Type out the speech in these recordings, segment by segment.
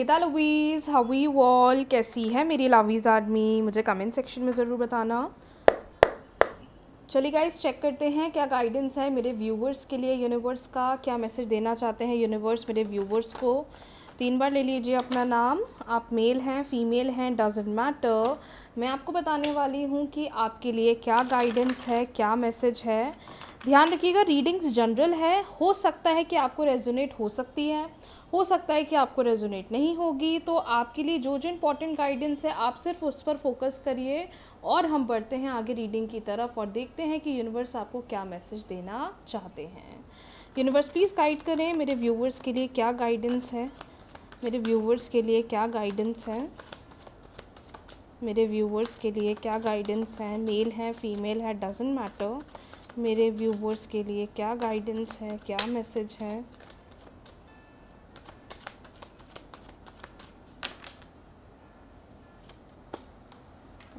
हेता लवीज़, how you all, कैसी है मेरी लवीज़ आदमी, मुझे कमेंट सेक्शन में ज़रूर बताना। चलिए गाइस, चेक करते हैं क्या गाइडेंस है मेरे व्यूवर्स के लिए। यूनिवर्स का क्या मैसेज देना चाहते हैं यूनिवर्स मेरे व्यूवर्स को। 3 बार ले लीजिए अपना नाम। आप मेल हैं, फीमेल हैं, डजेंट मैटर। मैं आपको बताने वाली हूँ कि आपके लिए क्या गाइडेंस है, क्या मैसेज है। ध्यान रखिएगा, रीडिंग्स जनरल है। हो सकता है कि आपको रेजोनेट हो सकती है, हो सकता है कि आपको रेजोनेट नहीं होगी। तो आपके लिए जो जो इम्पोर्टेंट गाइडेंस है आप सिर्फ उस पर फोकस करिए और हम बढ़ते हैं आगे रीडिंग की तरफ और देखते हैं कि यूनिवर्स आपको क्या मैसेज देना चाहते हैं। यूनिवर्स प्लीज़ गाइड करें मेरे व्यूवर्स के लिए क्या गाइडेंस है, मेरे व्यूवर्स के लिए क्या गाइडेंस है, मेरे व्यूवर्स के लिए क्या गाइडेंस है। मेल है, फीमेल है, डजेंट मैटर। मेरे व्यूवर्स के लिए क्या गाइडेंस है, क्या मैसेज है।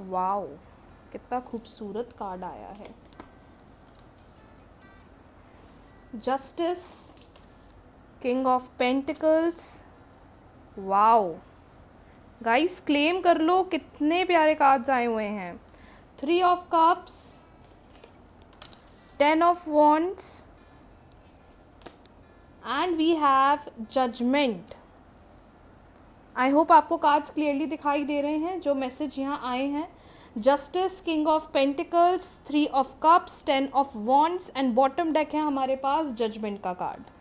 वाओ, कितना खूबसूरत कार्ड आया है। Justice, king of pentacles. Wow guys, claim कर लो, कितने प्यारे कार्ड्स आए हुए हैं। 3 of cups, 10 of wands and we have judgement. I hope आपको कार्ड्स क्लियरली दिखाई दे रहे हैं जो मैसेज यहाँ आए हैं। Justice, king of pentacles, 3 of cups, 10 of wands and bottom deck है हमारे पास जजमेंट का कार्ड।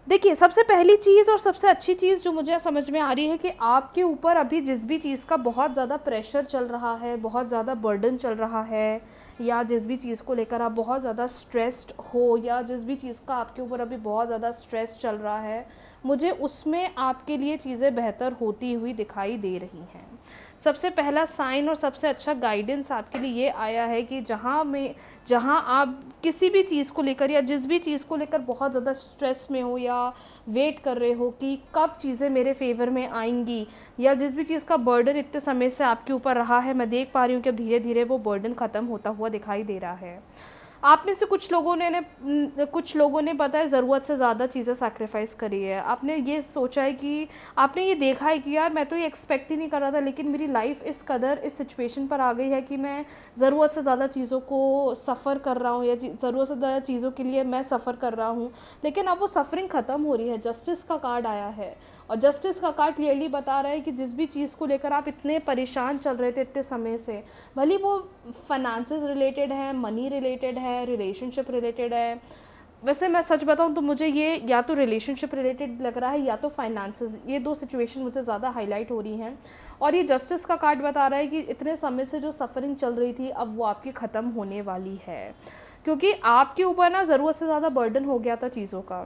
देखिए, सबसे पहली चीज़ और सबसे अच्छी चीज़ जो मुझे समझ में आ रही है कि आपके ऊपर अभी जिस भी चीज़ का बहुत ज़्यादा प्रेशर चल रहा है, बहुत ज़्यादा बर्डन चल रहा है, या जिस भी चीज़ को लेकर आप बहुत ज़्यादा स्ट्रेस्ड हो, या जिस भी चीज़ का आपके ऊपर अभी बहुत ज़्यादा स्ट्रेस चल रहा है, मुझे उसमें आपके लिए चीज़ें बेहतर होती हुई दिखाई दे रही हैं। सबसे पहला साइन और सबसे अच्छा गाइडेंस आपके लिए ये आया है कि जहाँ आप किसी भी चीज़ को लेकर या जिस भी चीज़ को लेकर बहुत ज़्यादा स्ट्रेस में हो या वेट कर रहे हो कि कब चीज़ें मेरे फेवर में आएंगी, या जिस भी चीज़ का बर्डन इतने समय से आपके ऊपर रहा है, मैं देख पा रही हूँ कि अब धीरे धीरे वो बर्डन ख़त्म होता हुआ दिखाई दे रहा है। आप में से कुछ लोगों ने पता है ज़रूरत से ज़्यादा चीज़ें सैक्रिफाइस करी है। आपने ये सोचा है कि आपने ये देखा है कि यार मैं तो ये एक्सपेक्ट ही नहीं कर रहा था, लेकिन मेरी लाइफ इस कदर इस सिचुएशन पर आ गई है कि मैं ज़रूरत से ज़्यादा चीज़ों को सफ़र कर रहा हूँ, या ज़रूरत से ज़्यादा चीज़ों के लिए मैं सफ़र कर रहा हूँ, लेकिन अब वो सफ़रिंग ख़त्म हो रही है। जस्टिस का कार्ड आया है और जस्टिस का कार्ड क्लियरली बता रहा है कि जिस भी चीज़ को लेकर आप इतने परेशान चल रहे थे इतने समय से, भले वो फाइनेंसेस रिलेटेड है, मनी रिलेटेड है, रिलेशनशिप रिलेटेड है। वैसे मैं सच बताऊं तो मुझे ये या तो रिलेशनशिप रिलेटेड लग रहा है या तो फाइनेंसेस, ये 2 सिचुएशन मुझे ज़्यादा हाईलाइट हो रही हैं। और ये जस्टिस का कार्ड बता रहा है कि इतने समय से जो सफ़रिंग चल रही थी अब वो आपकी ख़त्म होने वाली है, क्योंकि आपके ऊपर ना ज़रूरत से ज़्यादा बर्डन हो गया था चीज़ों का।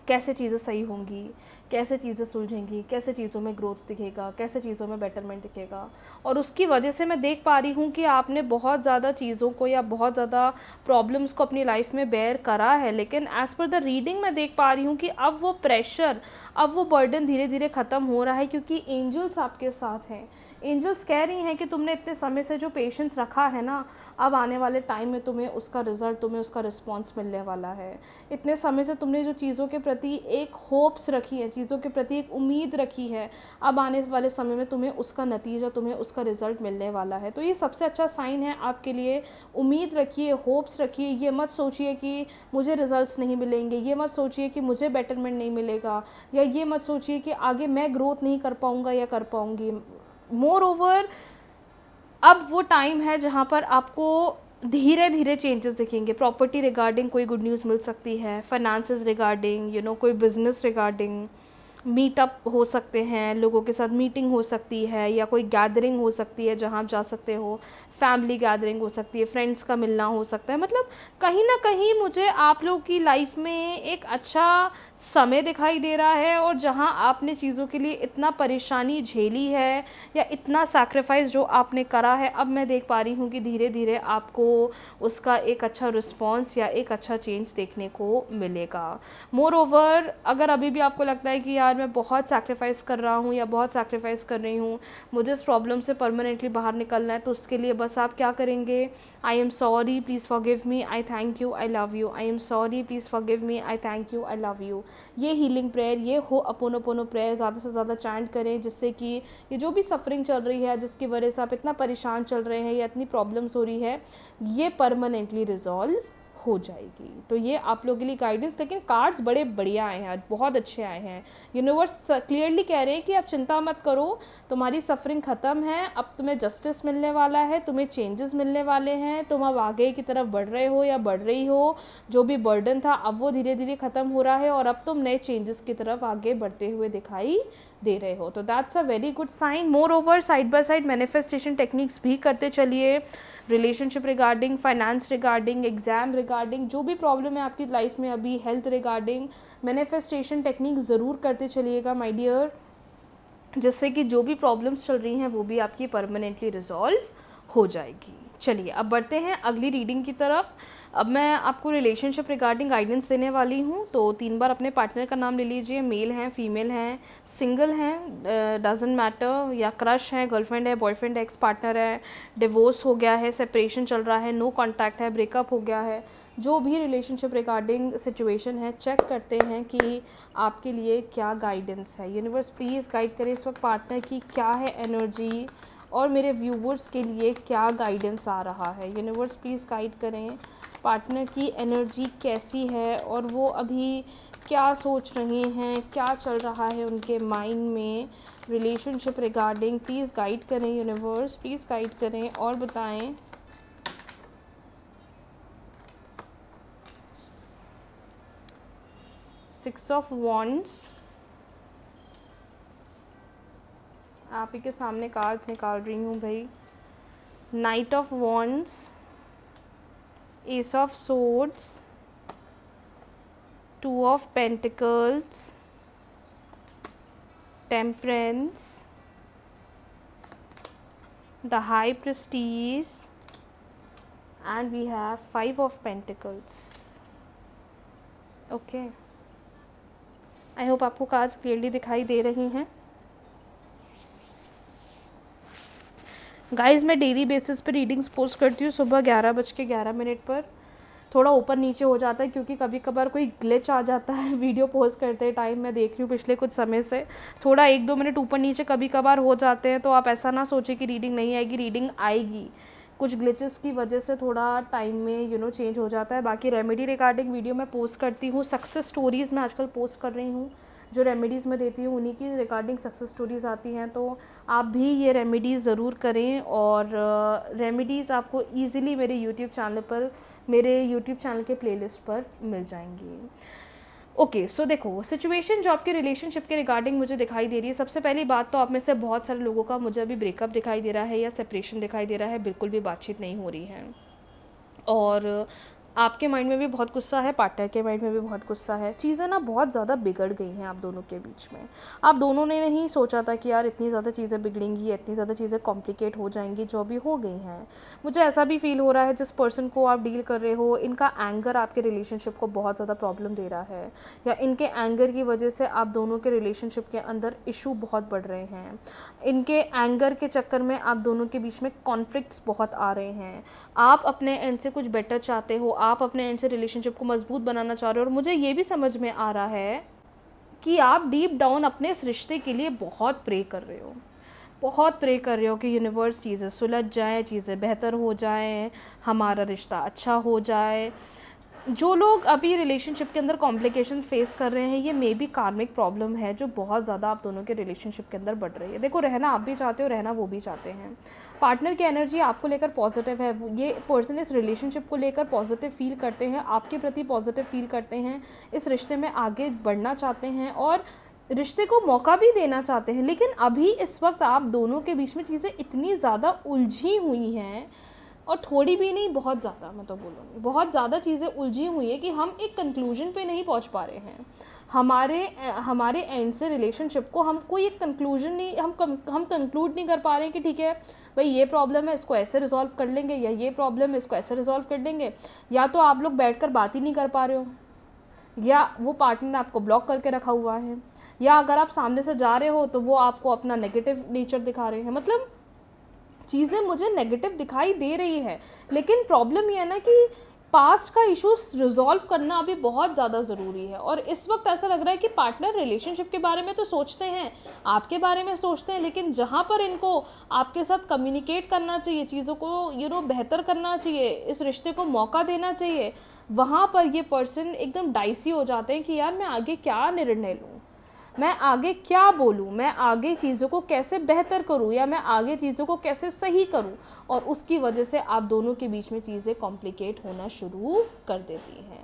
कैसे चीज़ें सही होंगी, कैसे चीज़ें सुलझेंगी, कैसे चीज़ों में ग्रोथ दिखेगा, कैसे चीज़ों में बेटरमेंट दिखेगा। और उसकी वजह से मैं देख पा रही हूँ कि आपने बहुत ज़्यादा चीज़ों को या बहुत ज़्यादा प्रॉब्लम्स को अपनी लाइफ में बेयर करा है, लेकिन एज़ पर द रीडिंग मैं देख पा रही हूँ कि अब वो प्रेशर, अब वो बर्डन धीरे धीरे ख़त्म हो रहा है, क्योंकि एंजल्स आपके साथ हैं। एंजल्स कह रही हैं कि तुमने इतने समय से जो पेशेंस रखा है ना, अब आने वाले टाइम में तुम्हें उसका रिज़ल्ट, तुम्हें उसका रिस्पॉन्स मिलने वाला है। इतने समय से तुमने जो चीज़ों के प्रति एक होप्स रखी है, चीज़ों के प्रति एक उम्मीद रखी है, अब आने वाले समय में तुम्हें उसका नतीजा, तुम्हें उसका रिज़ल्ट मिलने वाला है। तो ये सबसे अच्छा साइन है आपके लिए। उम्मीद रखिए, होप्स रखिए। ये मत सोचिए कि मुझे रिज़ल्ट्स नहीं मिलेंगे, ये मत सोचिए कि मुझे बेटरमेंट नहीं मिलेगा, या ये मत सोचिए कि आगे मैं ग्रोथ नहीं कर पाऊँगा या कर पाऊँगी। मोर ओवर, अब वो टाइम है जहाँ पर आपको धीरे धीरे चेंजेस दिखेंगे। प्रॉपर्टी रिगार्डिंग कोई गुड न्यूज़ मिल सकती है, फाइनेंसेस रिगार्डिंग, कोई बिजनेस रिगार्डिंग मीटअप हो सकते हैं, लोगों के साथ मीटिंग हो सकती है, या कोई गैदरिंग हो सकती है जहाँ आप जा सकते हो, फैमिली गैदरिंग हो सकती है, फ्रेंड्स का मिलना हो सकता है। मतलब कहीं ना कहीं मुझे आप लोग की लाइफ में एक अच्छा समय दिखाई दे रहा है, और जहाँ आपने चीज़ों के लिए इतना परेशानी झेली है या इतना सैक्रिफाइस जो आपने करा है, अब मैं देख पा रही हूँ कि धीरे धीरे आपको उसका एक अच्छा रिस्पॉन्स या एक अच्छा चेंज देखने को मिलेगा। मोर ओवर, अगर अभी भी आपको लगता है कि यार यार मैं बहुत सैक्रिफाइस कर रहा हूँ या बहुत सैक्रिफाइस कर रही हूँ, मुझे इस प्रॉब्लम से परमानेंटली बाहर निकलना है, तो उसके लिए बस आप क्या करेंगे, I am sorry, please forgive me, I thank you, I love you, I am sorry, please forgive me, I thank you, I love you. ये हीलिंग प्रेयर, ये होअपोनोपोनो प्रेयर ज़्यादा से ज़्यादा चैंट करें, जिससे कि ये जो भी सफरिंग चल रही है, जिसकी वजह से आप इतना परेशान चल रहे हैं या इतनी प्रॉब्लम्स हो रही है, ये परमानेंटली रिजॉल्व हो जाएगी। तो ये आप लोगों के लिए गाइडेंस, लेकिन कार्ड्स बड़े बढ़िया आए हैं आज, बहुत अच्छे आए हैं। यूनिवर्स क्लियरली कह रहे हैं कि आप चिंता मत करो, तुम्हारी सफरिंग ख़त्म है, अब तुम्हें जस्टिस मिलने वाला है, तुम्हें चेंजेस मिलने वाले हैं, तुम अब आगे की तरफ बढ़ रहे हो या बढ़ रही हो, जो भी बर्डन था अब वो धीरे धीरे ख़त्म हो रहा है और अब तुम नए चेंजेस की तरफ आगे बढ़ते हुए दिखाई दे रहे हो। तो that's a very good sign. Moreover side by side manifestation techniques भी करते चलिए, relationship regarding, finance regarding, exam regarding, जो भी प्रॉब्लम है आपकी लाइफ में अभी, हेल्थ रिगार्डिंग, मैनिफेस्टेशन टेक्निक ज़रूर करते चलिएगा माय डियर, जिससे कि जो भी प्रॉब्लम्स चल रही हैं वो भी आपकी परमानेंटली रिजॉल्व हो जाएगी। चलिए अब बढ़ते हैं अगली रीडिंग की तरफ। अब मैं आपको रिलेशनशिप रिगार्डिंग गाइडेंस देने वाली हूँ, तो 3 बार अपने पार्टनर का नाम ले लीजिए। मेल हैं, फीमेल हैं, सिंगल हैं, डजेंट मैटर, या क्रश है, गर्लफ्रेंड है, बॉयफ्रेंड है, एक्स पार्टनर है, डिवोर्स हो गया है, सेपरेशन चल रहा है, नो कॉन्टैक्ट है, ब्रेकअप हो गया है, जो भी रिलेशनशिप रिगार्डिंग सिचुएशन है, चेक करते हैं कि आपके लिए क्या गाइडेंस है। यूनिवर्स प्लीज़ गाइड करें इस वक्त पार्टनर की क्या है एनर्जी, और मेरे व्यूवर्स के लिए क्या गाइडेंस आ रहा है। यूनिवर्स प्लीज़ गाइड करें पार्टनर की एनर्जी कैसी है, और वो अभी क्या सोच रहे हैं, क्या चल रहा है उनके माइंड में रिलेशनशिप रिगार्डिंग। प्लीज़ गाइड करें यूनिवर्स, प्लीज़ गाइड करें और बताएं। सिक्स ऑफ वॉन्ड्स, आप ही के सामने कार्ड्स निकाल रही हूँ भाई। Knight of wands, ace of swords, two of pentacles, temperance, the high priestess, and we have 5 of pentacles. Okay, I hope आपको कार्ड्स क्लियरली दिखाई दे रही हैं। गाइस मैं डेली बेसिस पे रीडिंग्स पोस्ट करती हूँ सुबह 11:11 पर। थोड़ा ऊपर नीचे हो जाता है क्योंकि कभी कभार कोई ग्लिच आ जाता है वीडियो पोस्ट करते टाइम। मैं देख रही हूँ पिछले कुछ समय से थोड़ा 1-2 मिनट ऊपर नीचे कभी कभार हो जाते हैं, तो आप ऐसा ना सोचें कि रीडिंग नहीं आएगी, रीडिंग आएगी। कुछ ग्लिचेस की वजह से थोड़ा टाइम में चेंज हो जाता है। बाकी रेमेडी रिगार्डिंग वीडियो मैं पोस्ट करती हूँ, सक्सेस स्टोरीज़ मैं आजकल पोस्ट कर रही हूँ, जो रेमेडीज़ मैं देती हूँ उन्हीं की रिगार्डिंग सक्सेस स्टोरीज़ आती हैं। तो आप भी ये रेमेडीज़ ज़रूर करें, और रेमेडीज़ आपको ईज़िली मेरे यूट्यूब चैनल के प्लेलिस्ट पर मिल जाएंगी। ओके सो देखो, सिचुएशन जो आपके रिलेशनशिप के रिगार्डिंग मुझे दिखाई दे रही है, सबसे पहली बात तो आप में से बहुत सारे लोगों का मुझे अभी ब्रेकअप दिखाई दे रहा है या सेपरेशन दिखाई दे रहा है, बिल्कुल भी बातचीत नहीं हो रही है। और आपके माइंड में भी बहुत गुस्सा है, पार्टनर के माइंड में भी बहुत गुस्सा है। चीज़ें ना बहुत ज़्यादा बिगड़ गई हैं आप दोनों के बीच में। आप दोनों ने नहीं सोचा था कि यार इतनी ज़्यादा चीज़ें बिगड़ेंगी, इतनी ज़्यादा चीज़ें कॉम्प्लिकेट हो जाएंगी, जो भी हो गई हैं। मुझे ऐसा भी फील हो रहा है जिस पर्सन को आप डील कर रहे हो, इनका एंगर आपके रिलेशनशिप को बहुत ज़्यादा प्रॉब्लम दे रहा है, या इनके एंगर की वजह से आप दोनों के रिलेशनशिप के अंदर इशू बहुत बढ़ रहे हैं। इनके एंगर के चक्कर में आप दोनों के बीच में कॉन्फ्लिक्ट्स बहुत आ रहे हैं। आप अपने एंड से कुछ बेटर चाहते हो, आप अपने एंड से रिलेशनशिप को मजबूत बनाना चाह रहे हो, और मुझे ये भी समझ में आ रहा है कि आप डीप डाउन अपने इस रिश्ते के लिए बहुत प्रे कर रहे हो, बहुत प्रे कर रहे हो कि यूनिवर्स चीज़ें सुलझ जाएँ, चीज़ें बेहतर हो जाएँ, हमारा रिश्ता अच्छा हो जाए। जो लोग अभी रिलेशनशिप के अंदर कॉम्प्लिकेशन फेस कर रहे हैं, ये मे बी कार्मिक प्रॉब्लम है जो बहुत ज़्यादा आप दोनों के रिलेशनशिप के अंदर बढ़ रही है। देखो, रहना आप भी चाहते हो, रहना वो भी चाहते हैं। पार्टनर की एनर्जी आपको लेकर पॉजिटिव है, ये पर्सन इस रिलेशनशिप को लेकर पॉजिटिव फील करते हैं, आपके प्रति पॉजिटिव फील करते हैं, इस रिश्ते में आगे बढ़ना चाहते हैं और रिश्ते को मौका भी देना चाहते हैं। लेकिन अभी इस वक्त आप दोनों के बीच में चीज़ें इतनी ज़्यादा उलझी हुई हैं, और थोड़ी भी नहीं, बहुत ज़्यादा, मैं तो बोलूँगी बहुत ज़्यादा चीज़ें उलझी हुई है कि हम एक कंक्लूजन पे नहीं पहुँच पा रहे हैं। हमारे एंड से रिलेशनशिप को हम कोई एक कंक्लूजन नहीं, हम कंक्लूड नहीं कर पा रहे हैं कि ठीक है भाई ये प्रॉब्लम है, इसको ऐसे रिजॉल्व कर लेंगे, या ये प्रॉब्लम है, इसको ऐसे रिजॉल्व कर लेंगे। या तो आप लोग बैठ कर बात ही नहीं कर पा रहे हो, या वो पार्टनर ने आपको ब्लॉक करके रखा हुआ है, या अगर आप सामने से जा रहे हो तो वो आपको अपना नेगेटिव नेचर दिखा रहे हैं। मतलब चीज़ें मुझे नेगेटिव दिखाई दे रही है, लेकिन प्रॉब्लम ये है ना कि पास्ट का इश्यूज रिजॉल्व करना अभी बहुत ज़्यादा ज़रूरी है। और इस वक्त ऐसा लग रहा है कि पार्टनर रिलेशनशिप के बारे में तो सोचते हैं, आपके बारे में सोचते हैं, लेकिन जहाँ पर इनको आपके साथ कम्युनिकेट करना चाहिए, चीज़ों को बेहतर करना चाहिए, इस रिश्ते को मौका देना चाहिए, वहाँ पर ये पर्सन एकदम डाइसी हो जाते हैं कि यार मैं आगे क्या निर्णय लूँ, मैं आगे क्या बोलूँ, मैं आगे चीज़ों को कैसे बेहतर करूँ, या मैं आगे चीज़ों को कैसे सही करूँ। और उसकी वजह से आप दोनों के बीच में चीज़ें कॉम्प्लिकेट होना शुरू कर देती हैं।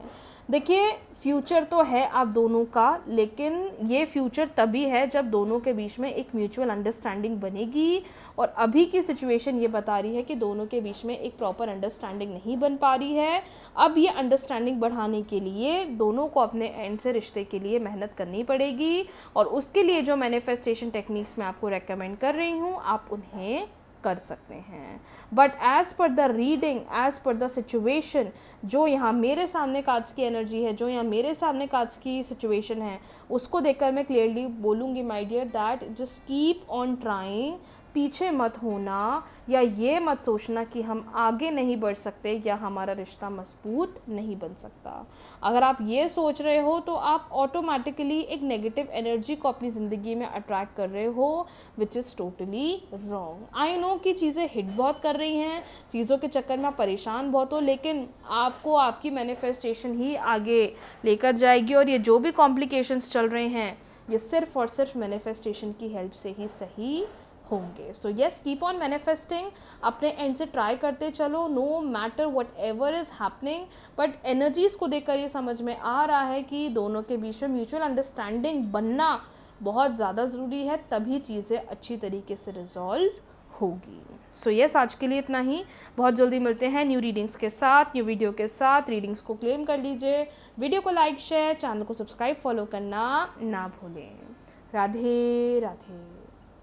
देखिए, फ्यूचर तो है आप दोनों का, लेकिन ये फ्यूचर तभी है जब दोनों के बीच में एक म्यूचुअल अंडरस्टैंडिंग बनेगी। और अभी की सिचुएशन ये बता रही है कि दोनों के बीच में एक प्रॉपर अंडरस्टैंडिंग नहीं बन पा रही है। अब ये अंडरस्टैंडिंग बढ़ाने के लिए दोनों को अपने एंड से रिश्ते के लिए मेहनत करनी पड़ेगी। और उसके लिए जो मैनिफेस्टेशन टेक्निक्स मैं आपको रेकमेंड कर रही हूँ, आप उन्हें कर सकते हैं। But as per the reading, as per the situation, जो यहाँ मेरे सामने कार्ड्स की एनर्जी है, जो यहाँ मेरे सामने कार्ड्स की सिचुएशन है, उसको देखकर मैं क्लियरली बोलूँगी my dear that just keep on trying. पीछे मत होना, या ये मत सोचना कि हम आगे नहीं बढ़ सकते या हमारा रिश्ता मजबूत नहीं बन सकता। अगर आप ये सोच रहे हो तो आप ऑटोमेटिकली एक नेगेटिव एनर्जी को अपनी ज़िंदगी में अट्रैक्ट कर रहे हो, which is totally wrong. I know कि चीज़ें हिट बहुत कर रही हैं, चीज़ों के चक्कर में आप परेशान बहुत हो, लेकिन आपको आपकी मैनिफेस्टेशन ही आगे लेकर जाएगी। और ये जो भी कॉम्प्लिकेशंस चल रहे हैं, ये सिर्फ और सिर्फ मैनिफेस्टेशन की हेल्प से ही सही होंगे। So yes, keep on manifesting, अपने एंड से ट्राई करते चलो, no matter whatever is happening. But energies को देखकर ये समझ में आ रहा है कि दोनों के बीच में म्यूचुअल अंडरस्टैंडिंग बनना बहुत ज़्यादा ज़रूरी है, तभी चीज़ें अच्छी तरीके से रिजॉल्व होगी। सो येस, आज के लिए इतना ही। बहुत जल्दी मिलते हैं न्यू रीडिंग्स के साथ, न्यू वीडियो के साथ। रीडिंग्स को क्लेम कर लीजिए, वीडियो को लाइक, शेयर, चैनल को सब्सक्राइब, फॉलो करना ना भूलें। राधे राधे।